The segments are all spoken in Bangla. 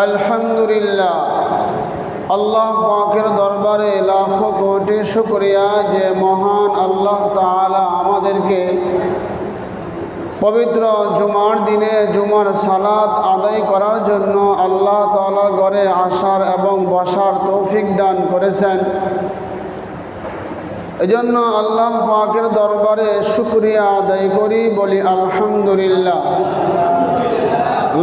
আলহামদুলিল্লাহ, আল্লাহ পাকের দরবারে লাখো কোটি শুকরিয়া যে মহান আল্লাহ তাআলা আমাদেরকে পবিত্র জুমার দিনে জুমার সালাত আদায় করার জন্য আল্লাহ তাআলার ঘরে আসার এবং বসার তৌফিক দান করেছেন। এজন্য আল্লাহ পাকের দরবারে শুকরিয়া আদায় করি, বলি আলহামদুলিল্লাহ।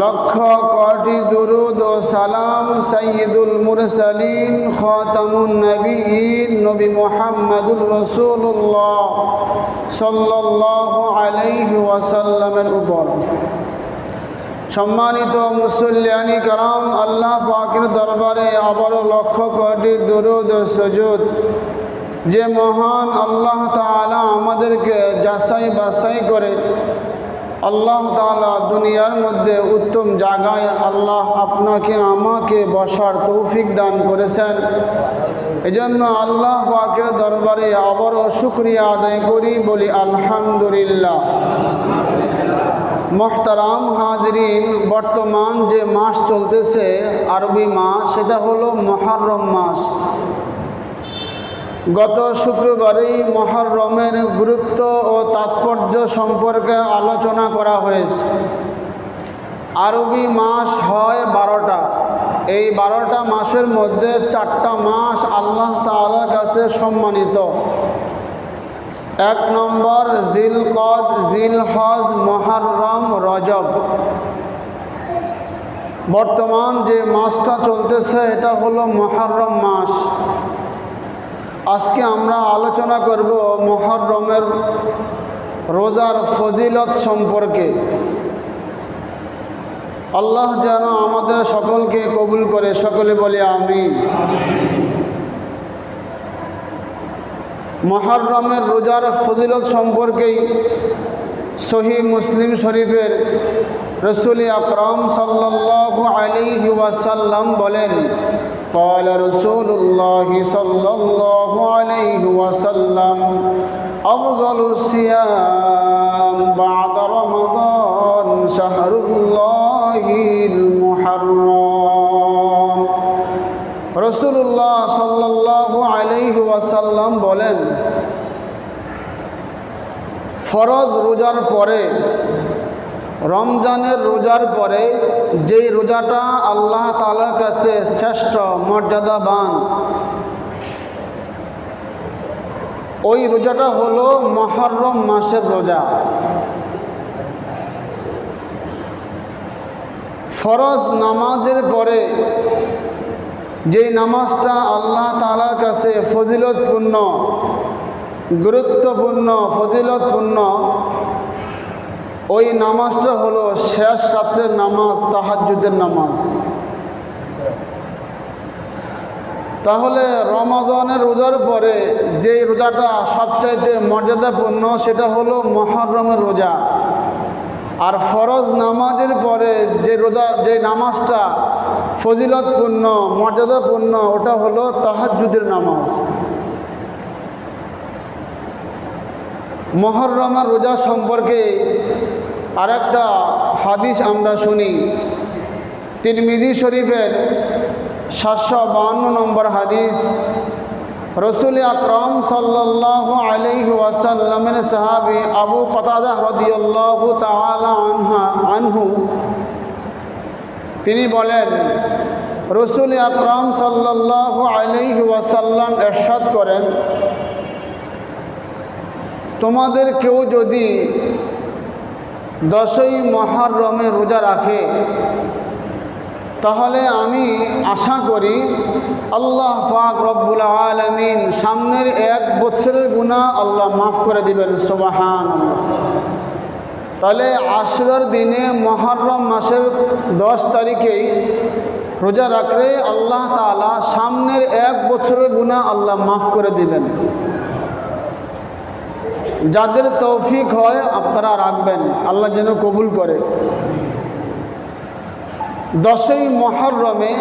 লক্ষ কোটি দুরুদ ও সালাম সাইয়্যিদুল মুরসালিন খাতামুন নবিয়্যিন নবী মুহাম্মদুর রাসূলুল্লাহ সাল্লাল্লাহু আলাইহি ওয়াসাল্লামের উপর। সম্মানিত মুসল্লিয়ানি کرام, আল্লাহ পাকের দরবারে আবারও লক্ষ কোটি দুরুদ ও সুজুদ যে মহান আল্লাহ তাআলা আমাদেরকে যাচাই বাছাই করে আল্লাহ তাআলা দুনিয়ার মধ্যে উত্তম জায়গায় আল্লাহ আপনাকে আমাকে বসার তৌফিক দান করেছেন। এজন্য আল্লাহ পাকের দরবারে আবারও শুকরিয়া আদায় করি, বলি আলহামদুলিল্লাহ। মোহতারাম হাজরিন, বর্তমান যে মাস চলতেছে আরবি মাস, সেটা হলো মুহররম মাস। গত শুক্রবারেই মুহররমের গুরুত্ব ও তাৎপর্য সম্পর্কে আলোচনা করা হয়েছে। আরবি মাস হয় 12টা। এই 12টা মাসের মধ্যে 4টা মাস আল্লাহ তাআলার কাছে সম্মানিত। 1 নম্বর জিলকদ, জিলহজ, মুহররম, রজব। বর্তমান যে মাসটা চলতেছে এটা হলো মুহররম মাস। আজকে আমরা আলোচনা করব মুহররমের রোজার ফজিলত সম্পর্কে। আল্লাহ যেন আমাদের সকলকে কবুল করে, সকলে বলে আমিন। মুহররমের রোজার ফজিলত সম্পর্কেই সহিহ মুসলিম শরীফের রাসূল আকরাম সাল্লাল্লাহু আলাইহি ওয়াসাল্লাম বলেন, قال رسول الله صلى الله عليه وسلم أفضل الصيام بعد رمضان شهر الله المحرم। রাসূলুল্লাহ সাল্লাল্লাহু আলাইহি ওয়াসাল্লাম বলেন, ফরজ রোজার পরে, রমজানের রোজার পরে যেই রোজাটা আল্লাহ তাআলার কাছে শ্রেষ্ঠ মর্যাদাবান, ওই রোজাটা হলো মুহররম মাসের রোজা। ফরজ নামাজের পরে যেই নামাজটা আল্লাহ তাআলার কাছে ফজিলতপূর্ণ, গুরুত্বপূর্ণ, ফজিলতপূর্ণ, ওই নামাজটা হলো শেষ রাত্রের নামাজ, তাহাজ্জুদের নামাজ। তাহলে রমজানের রোজার পরে যে রোজাটা সবচাইতে মর্যাদাপূর্ণ সেটা হলো মুহররমের রোজা। আর ফরজ নামাজের পরে যে নামাজটা ফজিলতপূর্ণ, মর্যাদাপূর্ণ, ওটা হলো তাহাজ্জুদের নামাজ। মুহররমের রোজা সম্পর্কে আরেকটা হাদিস আমরা শুনি। তিরমিজি শরীফের 752 নম্বর হাদিস। রাসূল আকরাম সাল্লাল্লাহু আলাইহি ওয়াসাল্লামের সাহাবী আবু কতাদা রাদিয়াল্লাহু তাআলা আনহু তিনি বলেন, রাসূল আকরাম সাল্লাল্লাহু আলাইহি ওয়াসাল্লাম ইরশাদ করেন, তোমাদের কেউ যদি 10ই মুহররমে রোজা রাখে, তাহলে আমি আশা করি আল্লাহ পাক রব্বুল আলামিন সামনের 1 বছরের গুনাহ আল্লাহ মাফ করে দিবেন। সুবহানাল্লাহ। তাহলে আশুরার দিনে মুহররম মাসের 10 তারিখেই রোজা রাখলে আল্লাহ তাআলা সামনের 1 বছরের গুনাহ আল্লাহ মাফ করে দিবেন। যাদের তৌফিক হয় আপনারা রাখবেন, আল্লাহ যেন কবুল করে। 10ই মুহররমে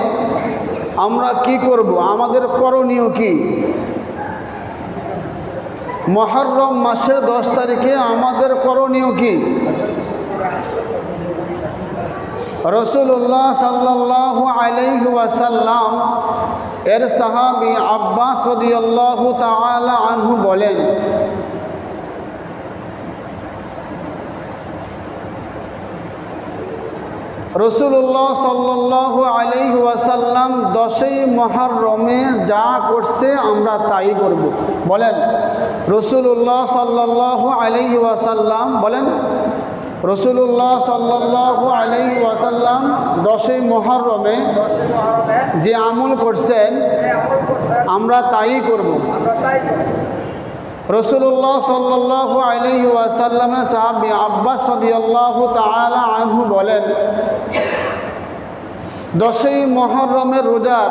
আমরা কি করব, আমাদের করণীয় কি? মুহররম মাসের 10 তারিখে আমাদের করণীয় কি? রাসূলুল্লাহ সাল্লাল্লাহু আলাইহি ওয়াসাল্লাম এর সাহাবী আব্বাস রাদিয়াল্লাহু তাআলা আনহু বলেন, রাসূলুল্লাহ সাল্লাল্লাহু আলাইহি ওয়াসাল্লাম 10ই মুহররমে যা করছে আমরা তাই করব। বলেন রাসূলুল্লাহ সাল্লাল্লাহু আলাইহি ওয়াসাল্লাম, বলেন রাসূলুল্লাহ সাল্লাল্লাহু আলাইহি ওয়াসাল্লাম 10ই মুহররমে যে আমল করছেন আমরা তাই করব। রাসূলুল্লাহ সাল্লাল্লাহু আলাইহি ওয়াসাল্লামের সাহাবী আব্বাস রাদিয়াল্লাহু তাআলা আনহু বলেন, 10ই মুহররমের রোজার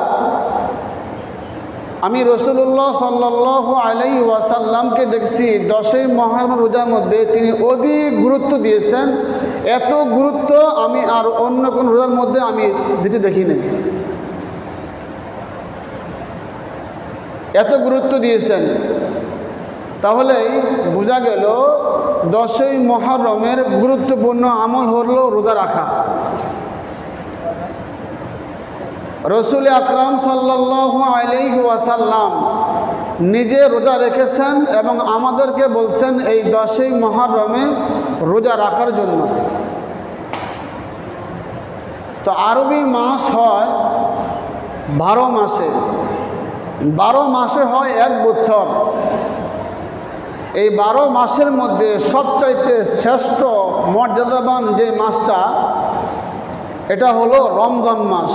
আমি রাসূলুল্লাহ সাল্লাল্লাহু আলাইহি ওয়াসাল্লামকে দেখছি 10ই মুহররমের রোজার মধ্যে তিনি অধিক গুরুত্ব দিয়েছেন। এত গুরুত্ব আমি আর অন্য কোন রোজার মধ্যে আমি দিতে দেখিনি। এত গুরুত্ব দিয়েছেন। তাহলে বোঝা গেল 10ই মুহররমের গুরুত্বপূর্ণ আমল হলো রোজা রাখা। রাসূল আকরাম সাল্লাল্লাহু আলাইহি ওয়াসাল্লাম নিজে রোজা রেখেছেন এবং আমাদেরকে বলছেন এই 10ই মুহররমে রোজা রাখার জন্য। তো আরবি মাস হয় 12 মাসে, 12 মাসে হয় 1 বছর। এই 12 মাসের মধ্যে সবচাইতে শ্রেষ্ঠ মর্যাদাবান যে মাসটা এটা হলো রমজান মাস।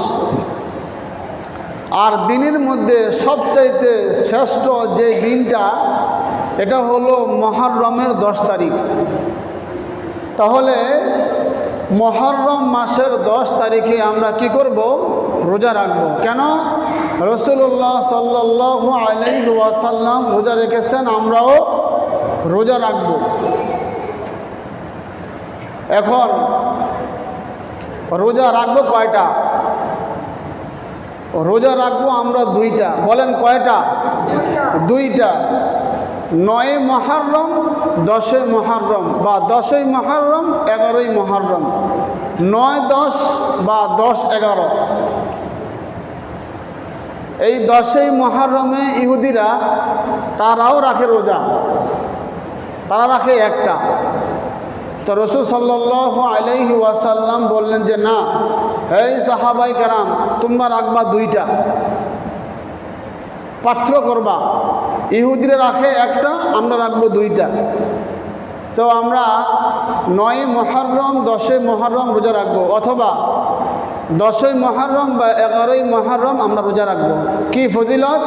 আর দিনের মধ্যে সবচাইতে শ্রেষ্ঠ যে দিনটা এটা হলো মুহররমের 10 তারিখ। তাহলে মুহররম মাসের 10 তারিখে আমরা কি করব? রোজা রাখব। কেন? রাসূলুল্লাহ সাল্লাল্লাহু আলাইহি ওয়াসাল্লাম রোজা রেখেছেন, আমরাও রোজা রাখব। এখন রোজা রাখবো কয়টা? রোজা রাখবো আমরা 2টা। বলেন কয়টা? 2টা। 9 মুহররম, 10 মুহররম বা 10ই মুহররম, 11ই মুহররম। 9, 10 বা 10, 11। এই 10ই মুহররমে ইহুদিরা তারাও রাখে রোজা, তারা রাখে একটা। তো রাসূল সাল্লাল্লাহু আলাইহি ওয়াসাল্লাম বললেন যে না, এই সাহাবাই কেরাম তোমরা রাখবা 2টা, পার্থক্য করবা। ইহুদিরা রাখে একটা, আমরা রাখবো 2টা। তো আমরা 9 মুহররম, 10 মুহররম রোজা রাখবো, অথবা 10 মুহররম বা 11 মুহররম আমরা রোজা রাখবো। কি ফজিলত?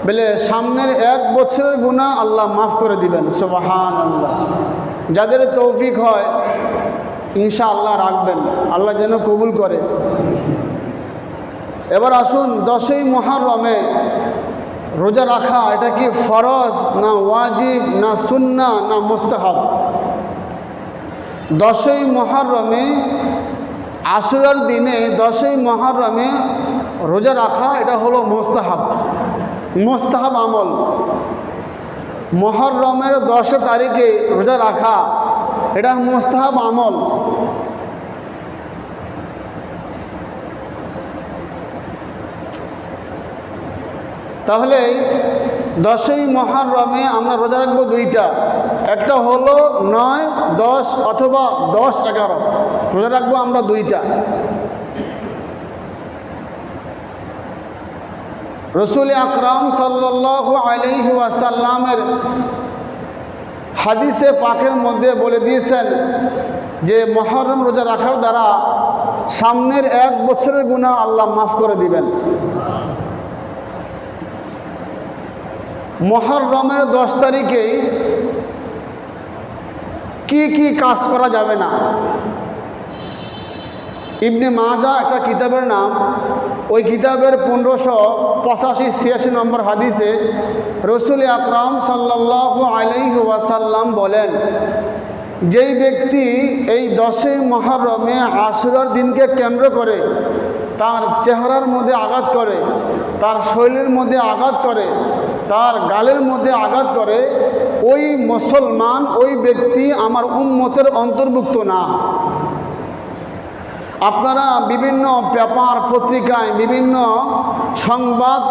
বলে সামনের 1 বছরের গুনাহ আল্লাহ মাফ করে দিবেন। সুবহানাল্লাহ। যাদের তৌফিক হয় ইনশাআল্লাহ রাখবেন, আল্লাহ যেন কবুল করে। এবার আসুন 10ই মুহররমে রোজা রাখা এটা কি ফরজ না ওয়াজিব না সুন্নাহ না মুস্তাহাব? 10ই মুহররমে আশুরার দিনে 10ই মুহররমে রোজা রাখা এটা হলো মুস্তাহাব, মুস্তাহাব আমল। মুহররমের 10 তারিখে রোজা রাখা এটা মুস্তাহাব আমল। তাহলে 10ই মুহররমে আমরা রোজা রাখবো 2টা। একটা হলো 9, 10 অথবা 10, 11 রোজা রাখবো আমরা 2টা। রাসূল আকরাম সাল্লাল্লাহু আলাইহি ওয়াসাল্লামের হাদিসে পাকের মধ্যে বলে দিয়েছেন যে মুহররম রোজা রাখার দ্বারা সামনের 1 বছরের গুনাহ আল্লাহ মাফ করে দিবেন। মুহররমের 10 তারিখে কি কি কাজ করা যাবে না? ইবনে মাজা একটা কিতাবের নাম, ওই কিতাবের 1585-86 নম্বর হাদিসে রাসূল আকরাম সাল্লাল্লাহু আলাইহি ওয়াসাল্লাম বলেন, যেই ব্যক্তি এই 10ই মুহররমে আশুরার দিনকে কেন্দ্র করে তার চেহারার মধ্যে আঘাত করে, তার শরীরের মধ্যে আঘাত করে, তার গালের মধ্যে আঘাত করে, ওই মুসলমান, ওই ব্যক্তি আমার উম্মতের অন্তর্ভুক্ত না। আপনারা বিভিন্ন পেপার পত্রিকায় বিভিন্ন সংবাদ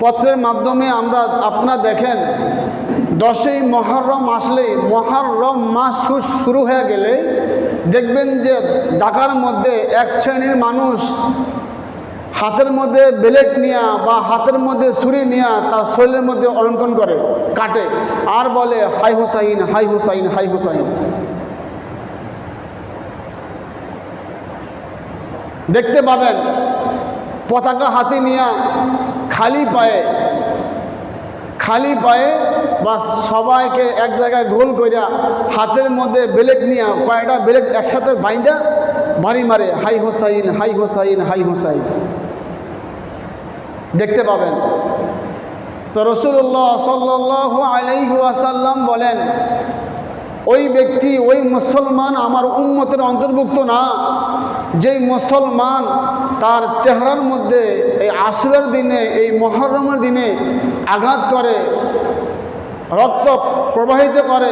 পত্রের মাধ্যমে আপনারা দেখেন 10ই মহরম আসলেই, মহরম মাস শুরু হয়ে গেলে দেখবেন যে ঢাকার মধ্যে এক শ্রেণীর মানুষ হাতের মধ্যে ব্লেড নিয়ে বা হাতের মধ্যে ছুরি নিয়ে তার শরীরের মধ্যে অলঙ্কন করে, কাটে আর বলে হাই হুসাইন, হাই হুসাইন, হাই হুসাইন। দেখতে পাবেন পতাকা হাতে নিয়ে খালি পায়ে বা সবাইকে এক জায়গায় গোল কইরা হাতের মধ্যে ব্লেড নিয়ে কয়েকটা ব্লেড একসাথে বাইন্দা বাড়ি মারে হাই হুসাইন, হাই হুসাইন, হাই হুসাইন। দেখতে পাবেন। তো রাসূলুল্লাহ সাল্লাল্লাহু আলাইহি ওয়াসাল্লাম বলেন, ওই ব্যক্তি, ওই মুসলমান আমার উম্মতের অন্তর্ভুক্ত না, যেই মুসলমান তার চেহারার মধ্যে এই আশুরার দিনে, এই মুহররমের দিনে আঘাত করে, রক্ত প্রবাহিত করে,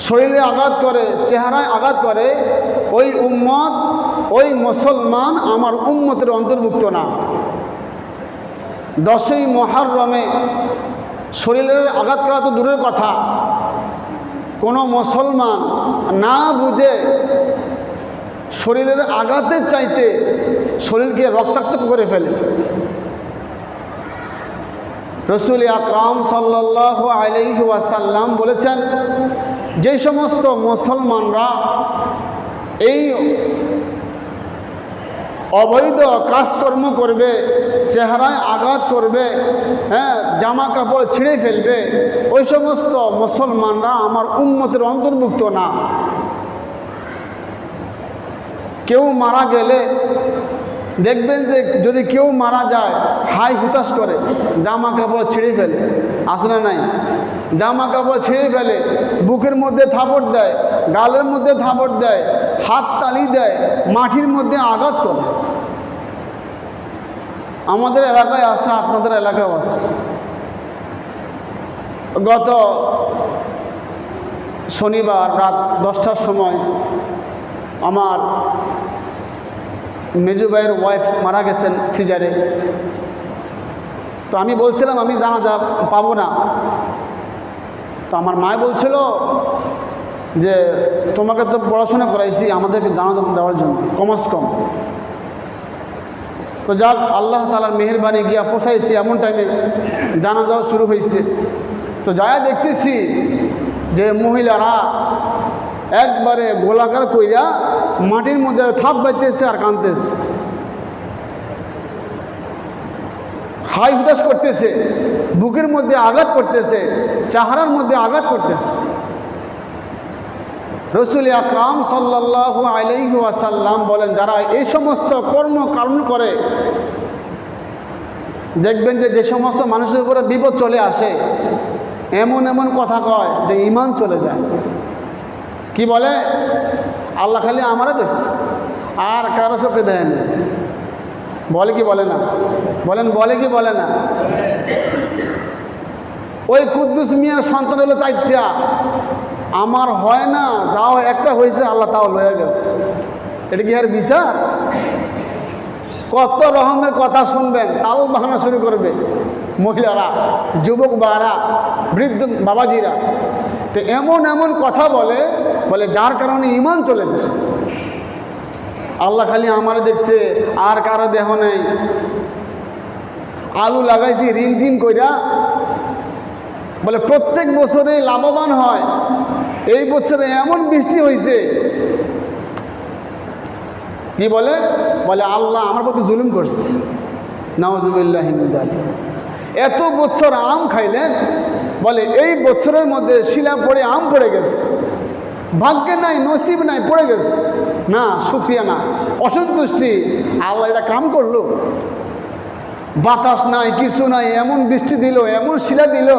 শরীরে আঘাত করে, চেহারায় আঘাত করে, ওই উম্মত, ওই মুসলমান আমার উম্মতের অন্তর্ভুক্ত না। 10ই মুহররমে শরীরের আঘাত করা তো দূরের কথা, কোনো মুসলমান না বুঝে শরীরের আঘাতের চাইতে শরীরকে রক্তাক্ত করে ফেলে। রাসূল আকরাম সাল্লাল্লাহু আলাইহি ওয়াসাল্লাম বলেছেন, যে সমস্ত মুসলমানরা এই অবৈধ কাজকর্ম করবে, চেহারায় আঘাত করবে, জামা কাপড় ছিঁড়ে ফেলবে, ওই সমস্ত মুসলমানরা আমার উম্মতের অন্তর্ভুক্ত না। কেউ মারা গেলে দেখবেন যে যদি কেউ মারা যায় হাই হুতাশ করে, জামা কাপড় ছিঁড়ে ফেলে, আসে না নাই? জামা কাপড় ছিঁড়ে ফেলে, বুকের মধ্যে থাপড় দেয়, গালের মধ্যে থাপড় দেয়, হাত তালি দেয়, মাটির মধ্যে আঘাত করে। আমাদের এলাকায় আছে, আপনাদের এলাকায় আছে। গত শনিবার রাত 10টার সময় আমার মেজু ভাইয়ের ওয়াইফ মারা গেছেন সিজারে। তো আমি বলছিলাম আমি জানাজা পাবো না। তো আমার মা বলছিল যে তোমাকে তো পড়াশোনা করাইছি, আমাদেরকে জানাজা দেওয়ার জন্য কমাস কম। তো যাক, আল্লাহ তাআলার মেহেরবানি গিয়া পৌঁছাইছি, এমন টাইমে জানাজাও শুরু হয়েছে। তো যায়া দেখতেছি যে মহিলারা একবারে গোলাকার কইরা মাটির মধ্যে থাপ বাইতেছে আর কাঁদতেছে, হাই হুতাশ করতেছে, বুকের মধ্যে আঘাত করতেছে, চেহারার মধ্যে আঘাত করতেছে। রাসূল আকরাম সাল্লাল্লাহু আলাইহি ওয়াসাল্লাম বলেন, যারা এই সমস্ত কর্ম করে, দেখবেন যে সমস্ত মানুষের উপরে বিপদ চলে আসে, এমন কথা কয় যে ঈমান চলে যায়। কি বলে? আল্লাহ খালি আমারও দেখছে, আর কারো চোখে দেয় না। বলে কি বলে না? বলেন, বলে কি বলে না? ওই কুদ্দুস মিয়ার সন্তান হলো 4টা, আমার হয় না, যাও একটা হয়েছে, আল্লাহ তাও লয়ে গেছে। এটা কি আর বিচার? কত রকমের কথা শুনবেন, তাও বাহানা শুরু করবে মহিলারা, যুবক বাবারা, বৃদ্ধ বাবাজিরা। তো এমন কথা বলে যার কারণে ঈমান চলে যায়। আল্লাহ খালি আমার দেখছে, আর কারো দেহ নেই। আলু লাগাইছি ঋণ কইরা, বলে প্রত্যেক বছরে লাভবান হয়, এই বছরে এমন বৃষ্টি হয়েছে। কি বলে আল্লাহ আমার প্রতি জুলুম করছে, নাউজুবিল্লাহি মিন যালিক। এত বছর আম খাইলেন, বলে এই বছরের মধ্যে শিলা পড়ে আম পড়ে গেছে, ভাগ্যে নাই, নসিব নাই, পড়ে গেছে। না, শুকরিয়া না, অসন্তুষ্টি। আল্লাহ এটা কাম করলো, বাতাস নাই, কিছু নাই, এমন বৃষ্টি দিল, এমন শিলা দিল,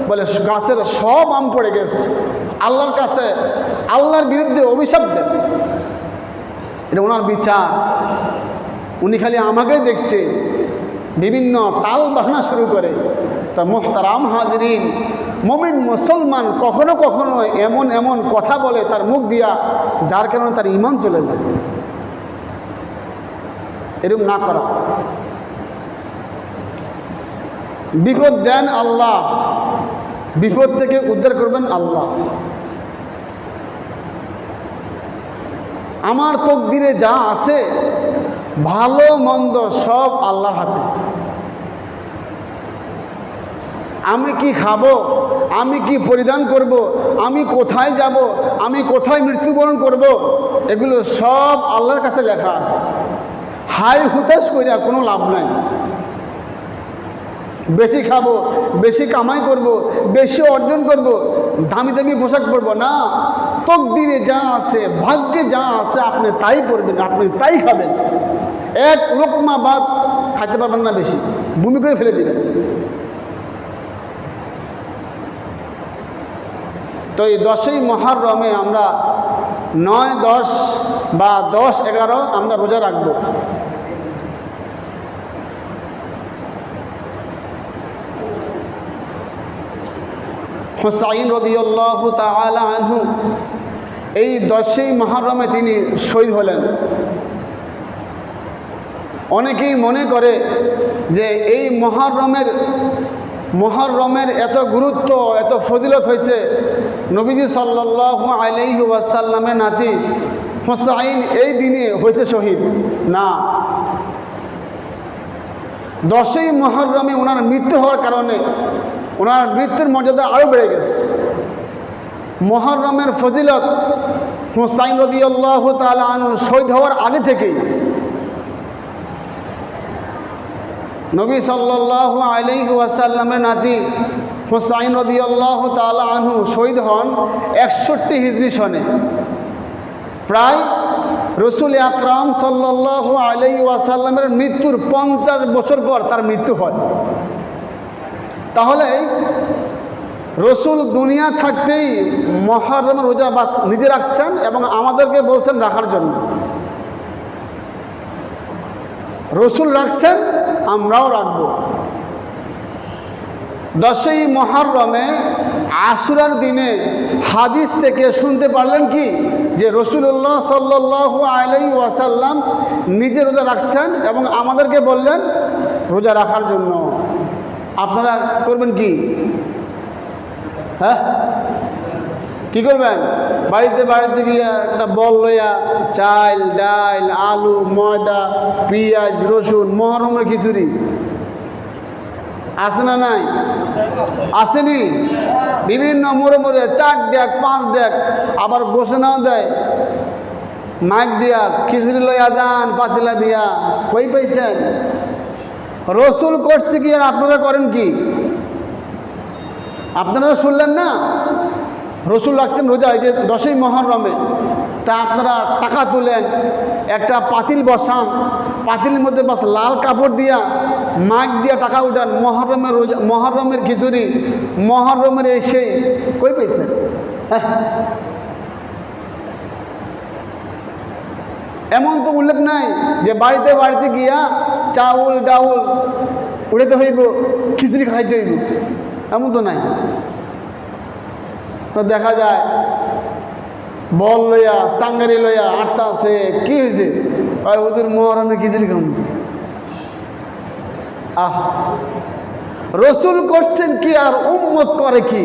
বলে গাছের সব আম পড়ে গেছে। আল্লাহর কাছে, আল্লাহর বিরুদ্ধে অভিশাপ দেন। এটা ওনার বিচার। উনি খালি আমাকে দেখছে, বিভিন্ন তাল বাহানা শুরু করে। তা মোহতারাম হাজরিন, মুমিন মুসলমান কখনো কখনো এমন এমন কথা বলে তার মুখ দিয়া, যার কারণে তার ঈমান চলে যায়। এরকম না করা। বিপদ দেন আল্লাহ, বিপদ থেকে উদ্ধার করবেন আল্লাহ। আমার তকদিরে যা আছে ভালো মন্দ সব আল্লাহর হাতে। আমি কি খাবো, আমি কি পরিধান করব, আমি কোথায় যাব, আমি কোথায় মৃত্যুবরণ করব, এগুলো সব আল্লাহর কাছে লেখা আছে। হাই হুতাশ কইরা কোনো লাভ নাই। বেশি খাবো, বেশি কামাই করব, বেশি অর্জন করব, দামি দামি পোশাক পরবো না। তকদিরে যা আছে, ভাগ্যে যা আছে আপনি তাই করবেন, আপনি তাই খাবেন। এক লোকমা ভাত খাইতে পারবেন না, বেশি বমি করে ফেলে দিবেন। তো এই 10ই মুহররমে আমরা 9, 10 বা 10, 11 আমরা রোজা রাখবো। হুসাইন রাদিয়াল্লাহু তাআলা আনহু এই 10ই মুহররমে তিনি শহীদ হলেন। অনেকেই মনে করে যে এই মুহররমের এত গুরুত্ব, এত ফজিলত হয়েছে নবীজি সাল্লাল্লাহু আলাইহি ওয়াসাল্লামের নাতি হুসাইন এই দিনে হয়েছে শহীদ। না, 10ই মুহররমে ওনার মৃত্যু হওয়ার কারণে ওনার মৃত্যুর মর্যাদা আরও বেড়ে গেছে। মুহররমের ফজিলত হুসাইন রাদিয়াল্লাহু তাআলা আনহু শহীদ হওয়ার আগে থেকেই। নবী সাল্লাল্লাহু আলাইহি ওয়াসাল্লামের নাতি হুসাইন রাদিয়াল্লাহু তাআলা আনহু শহীদ হন 61 হিজরি সনে। প্রায় রসুল আকরাম সাল্লাল্লাহু আলাইহি ওয়াসাল্লামের মৃত্যুর 50 বছর পর তার মৃত্যু হয়। তাহলে রসুল দুনিয়া থাকতেই মুহররমের রোজা বাস নিজে রাখছেন এবং আমাদেরকে বলছেন রাখার জন্য। রসুল রাখছেন, আমরাও রাখব। 10ই মুহররমে আশুরার দিনে হাদিস থেকে শুনতে পারলেন কি যে রাসূলুল্লাহ সাল্লাল্লাহু আলাইহি ওয়াসাল্লাম নিজে রোজা রাখছেন এবং আমাদেরকে বললেন রোজা রাখার জন্য। আপনারা করবেন কি? হ্যাঁ, কি করবেন? বাড়িতে বাড়িতে গিয়া একটা বল লইয়া চাল, ডাল, আলু, ময়দা, পেঁয়াজ, রসুন, মুহররমের খিচুড়ি আছে না নাই? আসেনি? বিভিন্ন মোড়ে মোড়ে 4 ডেক 5 ডেক, আবার ঘোষণাও দেয় মাইক দিয়া, খিচুড়ি লইয়া যান পাতিলা দিয়া। কই পাইছেন? রসুল করছে কি আর আপনারা করেন কি? আপনারা শুনলেন না রসুল রাখতেন রোজা এই যে 10ই মুহররমে। তা আপনারা টাকা তুলেন, একটা পাতিল বসান, পাতিলের মধ্যে বাস লাল কাপড় দিয়া মাইক দিয়া টাকা উঠান, মুহররমের রোজা, মুহররমের খিচুড়ি, মুহররমের এই সেই। কই পাইছেন? এমন তো উল্লেখ নাই যে বাড়িতে বাড়িতে গিয়া চাউল ডাউল উড়াইতে হইব, খিচুড়ি খাইতে হইব, এমন তো নাই। তো দেখা যায় বল লইয়া সাঙ্গারি লইয়া আটটা আছে। কি হয়েছে? ওদের মুহররমের খিচুড়ি খাম। রসুল করছেন কি আর উম্মত করে কি?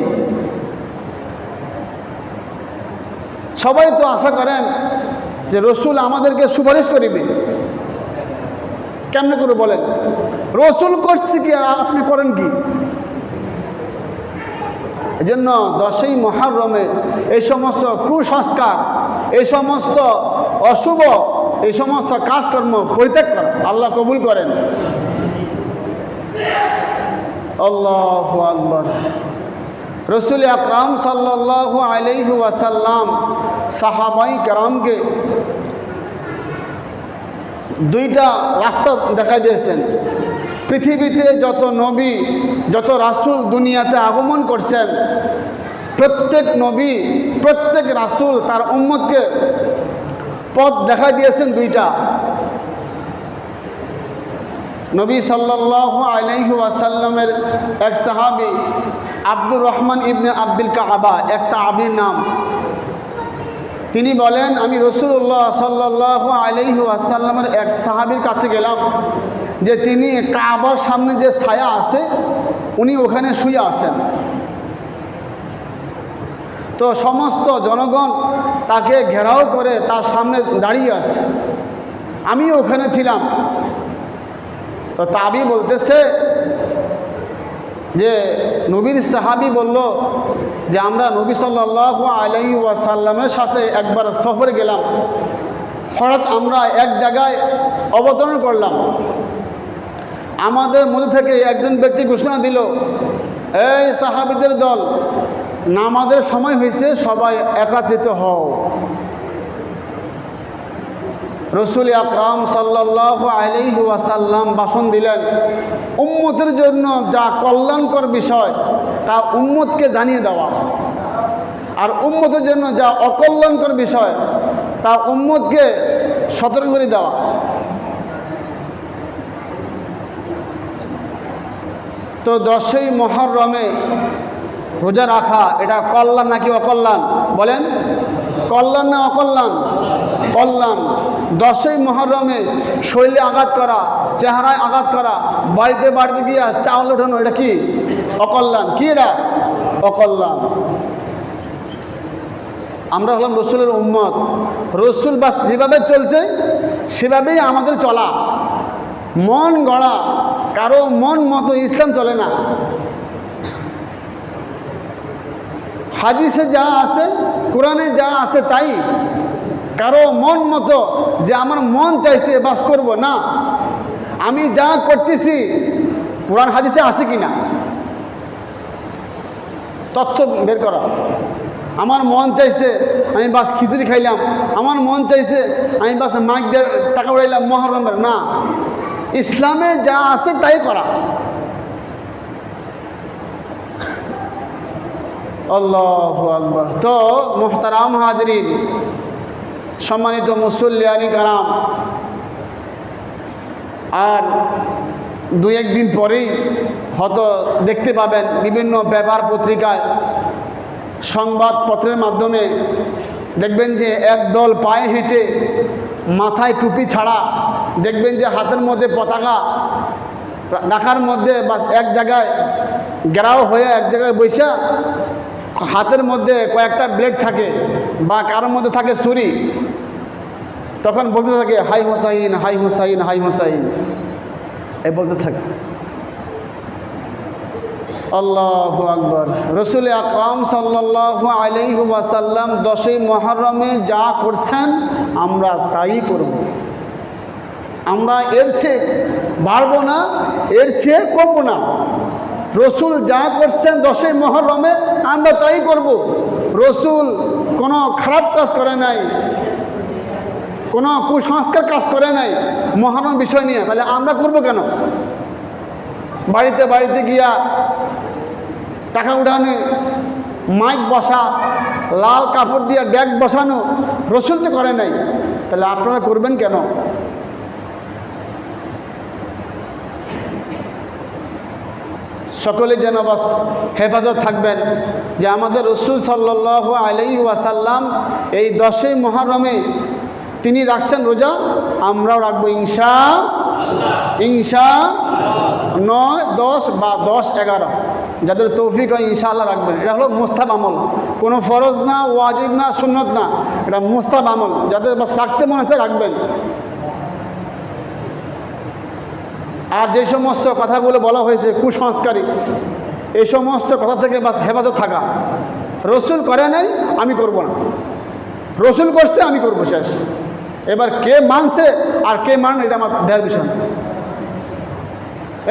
সবাই তো আশা করেন যে রসুল আমাদেরকে সুপারিশ করিবে। কেমনে করে বলেন? রসুল করছে কি আর আপনি করেন কি? এজন্য 10ই মুহররমে এই সমস্ত কুসংস্কার, এই সমস্ত অশুভ, এই সমস্ত কাজকর্ম পরিত্যাগ করা আল্লাহ কবুল করেন। আল্লাহু আকবার। রসুল আকরাম সাল্লাল্লাহু আলাইহি ওয়াসাল্লাম সাহাবাই কেরামকে 2টা রাস্তা দেখাই দিয়েছেন। পৃথিবীতে যত নবী, যত রাসূল দুনিয়াতে আগমন করছেন, প্রত্যেক নবী, প্রত্যেক রাসূল তার উম্মতকে পথ দেখাই দিয়েছেন 2টা। নবী সাল্লাল্লাহু আলাইহি ওয়াসাল্লামের এক সাহাবী আব্দুর রহমান ইবনে আব্দুল কাবা, এক তাবীর নাম, তিনি বলেন, আমি রাসূলুল্লাহ সাল্লাল্লাহু আলাইহি ওয়াসাল্লামের এক সাহাবীর কাছে গেলাম যে তিনি কাবার সামনে যে ছায়া আছে উনি ওখানে শুয়ে আছেন। তো সমস্ত জনগণ তাকে ঘেরাও করে তার সামনে দাঁড়িয়ে আছে, আমিও ওখানে ছিলাম। তো তাবী বলতেছে যে নবীর সাহাবী বলল যে আমরা নবী সাল্লাল্লাহু আলাইহি ওয়াসাল্লামের সাথে একবার সফরে গেলাম, হঠাৎ আমরা এক জায়গায় অবতরণ করলাম, আমাদের মধ্যে থেকে একজন ব্যক্তি ঘোষণা দিল, এই সাহাবীদের দল, নামাজের সময় হয়েছে, সবাই একত্রিত হও। রসুল আকরাম সাল্লাল্লাহু আলাইহি ওয়াসাল্লাম ভাষণ দিলেন, উম্মতের জন্য যা কল্যাণকর বিষয় তা উম্মতকে জানিয়ে দেওয়া, আর উম্মতের জন্য যা অকল্যাণকর বিষয় তা উম্মতকে সতর্ক করে দেওয়া। তো 10ই মুহররমে রোজা রাখা এটা কল্যাণ নাকি অকল্যাণ? বলেন, কল্যাণ না অকল্যাণ? কল্যাণ। 10ই মুহররমে শরীরে আঘাত করা, চেহারায় আঘাত করা, বাড়িতে বাড়িতে গিয়া চাউল ওঠানো, এটা কি? অকল্যাণ। কি এটা? অকল্যাণ। আমরা হলাম রসুলের উম্মত, রসুল বাস যেভাবে চলছে সেভাবেই আমাদের চলা, মন গড়া কারো মন মতো ইসলাম চলে না। হাদিসে যা আছে, কোরআনে যা আছে তাই, কারো মন মতো যে আমার মন চাইছে বাস করব না, আমি যা করতেছি কোরআন হাদিসে আছে কিনা তথ্য বের করা। আমার মন চাইছে আমি বাস খিচুড়ি খাইলাম, আমার মন চাইছে আমি বাস মাইক দিয়ে টাকা উড়াইলাম মুহররমের, না, ইসলামে যা আছে তাই করা। আল্লাহু আকবার। তো মুহতারাম হাজরিন, সম্মানিত মুসল্লিয়ানি কারাম, আর 2-1 দিন পরেই হয়তো দেখতে পাবেন বিভিন্ন পেপার পত্রিকায়, সংবাদপত্রের মাধ্যমে দেখবেন যে একদল পায়ে হেঁটে, মাথায় টুপি ছাড়া, দেখবেন যে হাতের মধ্যে পতাকা রাখার মধ্যে বাস এক জায়গায় ঘেরাও হয়ে এক জায়গায় বৈশা, হাতের মধ্যে কয়েকটা ব্লেড থাকে বা কারোর মধ্যে থাকে ছুরি, তখন বলতে থাকে হাই হোসাইন, হাই হোসাইন, হাই হোসাইন, এই বলতে থাকে। আল্লাহু আকবার। রসুল আকরাম সাল্লাল্লাহু আলাইহি ওয়াসাল্লাম 10ই মুহররমে যা করছেন আমরা তাই করব। আমরা এর চেয়ে বাড়বো না, এর চেয়ে কমবো না। রসুল যা করছেন 10ই মুহররমে আমরা তাই করব। রসুল কোনো খারাপ কাজ করে নাই, কোনো কুসংস্কার কাজ করে নাই মুহররম বিষয় নিয়ে, তাহলে আমরা করব কেন? বাড়িতে বাড়িতে গিয়া টাকা উঠানো, মাইক বসা, লাল কাপড় দিয়ে ডেক বসানো রসুল তো করে নাই, তাহলে আপনারা করবেন কেন? সকলে যেন বাস হেফাজত থাকবেন যে আমাদের রসুল সাল্লাল্লাহু আলাইহি ওয়াসাল্লাম এই 10ই মুহররমে তিনি রাখছেন রোজা, আমরাও রাখবো ইনশাআল্লাহ। 9, 10 বা 10, 11 যাদের তৌফিক হয় ইনশাআল্লাহ রাখবেন। এটা হলো মুস্তাহাব আমল, কোনো ফরজ না, ওয়াজিব না, সুন্নত না, এটা মুস্তাহাব আমল, যাদের বাস রাখতে মনে হচ্ছে রাখবেন। আর যে সমস্ত কথাগুলো বলা হয়েছে কুসংস্কারী, এই সমস্ত কথা থেকে বাস হেফাজত থাকা। রসুল করে নাই, আমি করব না, রসুল করছে আমি করবো, শেষ। এবার কে মানছে আর কে মান এটা আমার দেহের বিষয় না।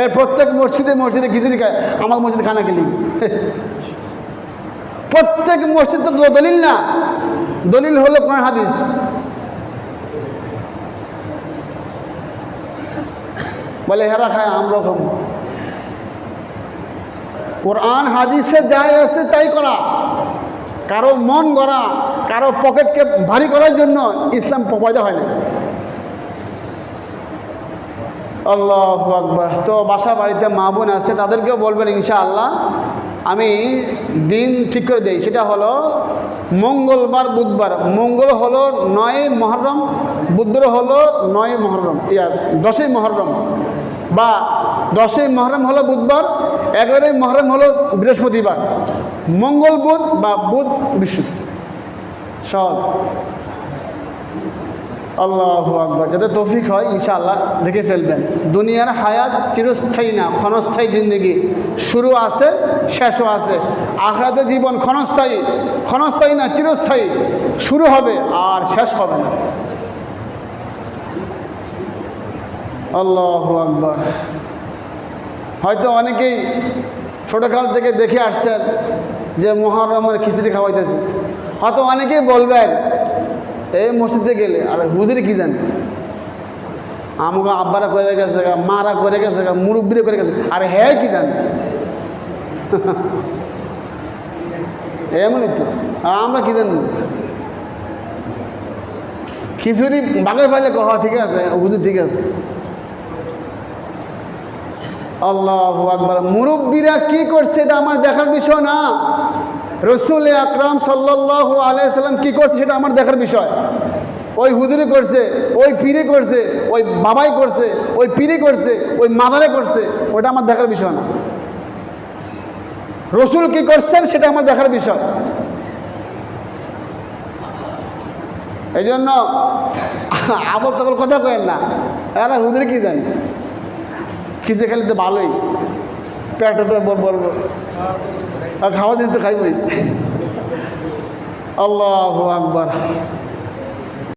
এর প্রত্যেক মসজিদে মসজিদে খিচুড়ি খায়, আমার মসজিদে খানা খেলি। প্রত্যেক মসজিদ তো দলিল না, দলিল হলো কোরআন হাদিস। বলে হেরা খায় আমরা খাবো, কোরআন হাদিসে যাই আছে তাই করা। কারো মন গড়া, কারো পকেটকে ভারী করার জন্য ইসলাম পয়দা হয় না। আল্লাহু আকবার। তো বাসা বাড়িতে মা বোন আছে, তাদেরকেও বলবেন ইনশাআল্লাহ আমি দিন ঠিক করে দেই, সেটা হলো মঙ্গলবার বুধবার। মঙ্গল হলো 9 মুহররম, বুধবার হলো 9 মুহররম, 10ই মুহররম, বা 10ই মুহররম হলো বুধবার, 11ই মুহররম হলো বৃহস্পতিবার। মঙ্গল বুধ বা বুধ বৃহস্পতি, সহজ। আল্লাহু আকবার। যাতে তৌফিক হয় ইনশাআল্লাহ দেখে ফেলবেন। দুনিয়ার হায়াত চিরস্থায়ী না, ক্ষণস্থায়ী জিন্দগি, শুরু আছে শেষও আছে। আখিরাতের জীবন ক্ষণস্থায়ী, ক্ষণস্থায়ী না চিরস্থায়ী, শুরু হবে আর শেষ হবে না। আল্লাহু আকবার। হয়তো অনেকেই ছোটকাল থেকে দেখে আসছেন যে মুহররমের খিচুড়ি খাওয়াইতেছে, হয়তো অনেকেই বলবেন এই মসজিদে গেলে, আর হুজুর কি জানে, আমাকে আব্বারা করে গেছে, মারা করে গেছে, মুরব্বীরা করে গেছে, আর হ্যাঁ কি জানে এমনই তো, আর আমরা কি জানি খিচুড়ি বাগে ফেলে কহ ঠিক আছে হুজুর ঠিক আছে। আল্লাহু আকবার। মুরব্বীরা কি করছে এটা আমার দেখার বিষয় না, রসুল আকরাম সাল্লাল্লাহু আলাইহি সাল্লাম কি করছে সেটা আমার দেখার বিষয়। ওই হুজুরি করছে, ওই পীরে করছে, ওই বাবাই করছে, ওই পীরে করছে, ওই মাদারে করছে, ওটা আমার দেখার বিষয় না। রসুল কি করছেন সেটা আমার দেখার বিষয়। এই জন্য আবল তবল কথা কেন না, এরা হুজুরি কি জানি, খিচে খেলে তো ভালোই, পেট বলবো আর খাওয়া জিনিস তো খাইবই। আল্লাহু আকবার।